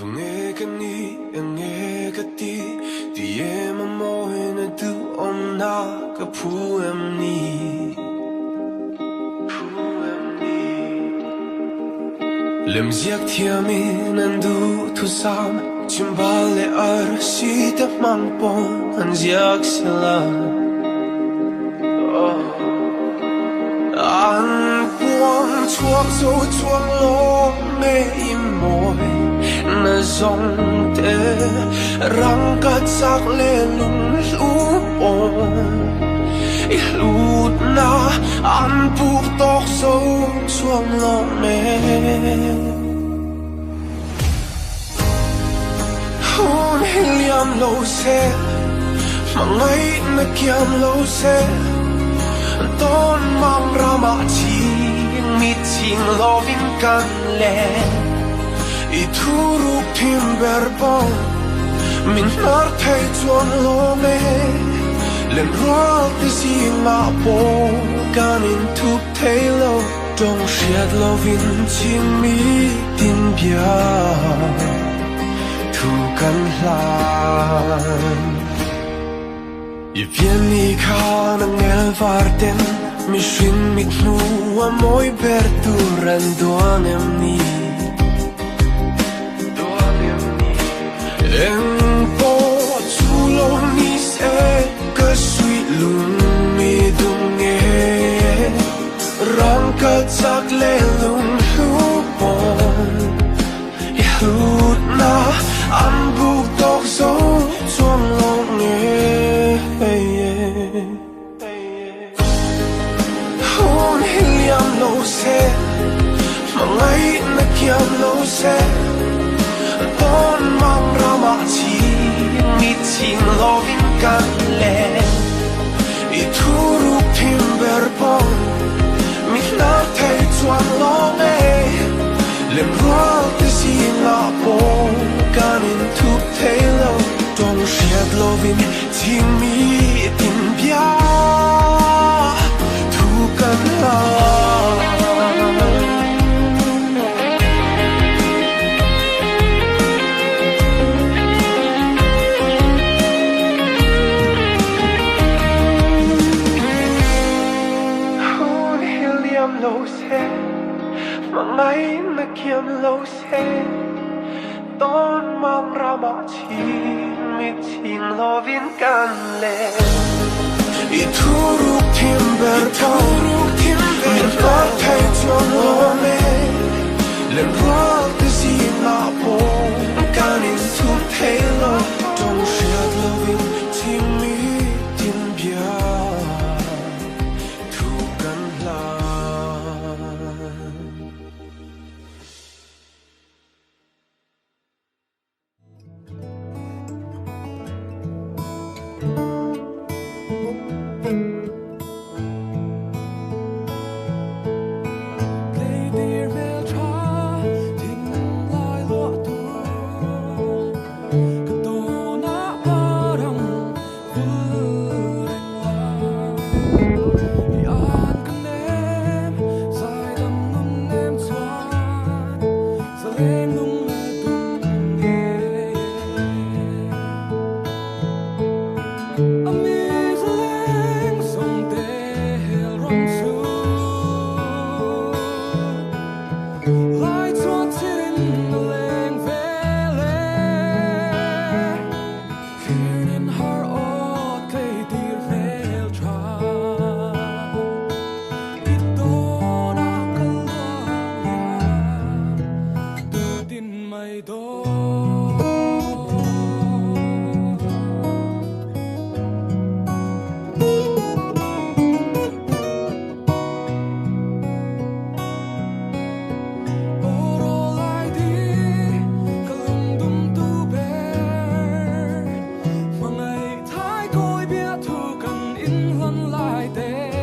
nghe cái ni nghe cái ti em môi na du om na cái phu em ni lem ziak thia mi nan du thu sam chim ba le ar si ta mang pon an ziak sala an quang chuak zo chuang lo me im môi na zong te răng cắt sắc lê lung lú bồn lut na an buộc tóc sâu chuang lo me hôn liam lâu xe mà ngay na kiam lâu xe tôn mang ra mà chi mi ching lo vin can le I thu ruk tim ber bong min nar thei chuan lo me len rual te si nga po kan in thup thei lo dong shiat lo vin ching mi tin bia thu kan hlan I vian ni kha na ngel var ten mi shin mit nu a moi ber tu ran doang em ni em po chu lo ni se ka sui lung mi dung nghe rang ka chak le lung hu bon I hlut na an buk tok zo chuang lo nghe hôn liam lo se mà ngay na kiam lo se tôn mang ra mà chi mi ching lo vin can le I thu ruk tim ber pong mi na thei chuan lo me len rual te si nga po kan in thup thei lo dong shiat lo vin ching mi tin bia thu kan la lâu xe mà ngay na kiam lâu xe tôn mang ra mà chi mi ching lo vin can le I thu ruk tim ber pong min na thei chuan lo me len rual te si nga po kan in thup thei lo dong shiat lo vin ching mi tin bia thu kan la Hãy subscribe cho kênh Ghiền Mì Gõ để không bỏ lỡ